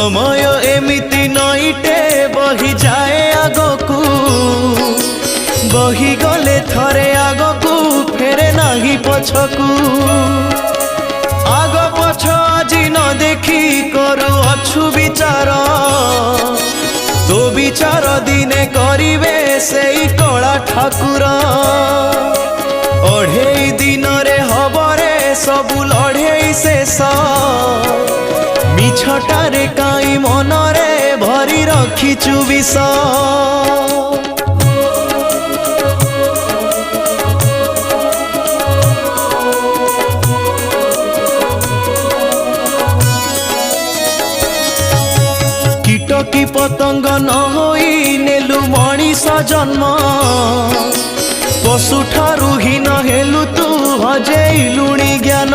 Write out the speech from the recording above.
समय एमिति नईटे बही जाए आगकू बही गले थरे आगकू फेरे नाही पछकू आग पछ आज न देखी करू अछु विचार तो विचार दिने करिवे सेई कला ठाकुर अढ़ेई दिन रे हबरे सबु लढ़ेई शेष मिछटारे काई मनरे भरी रखिचु विष कीट की पतंग न होई नेलु मणिष जन्म पशु ठारू हीन हेलु तू हजेलुणी ज्ञान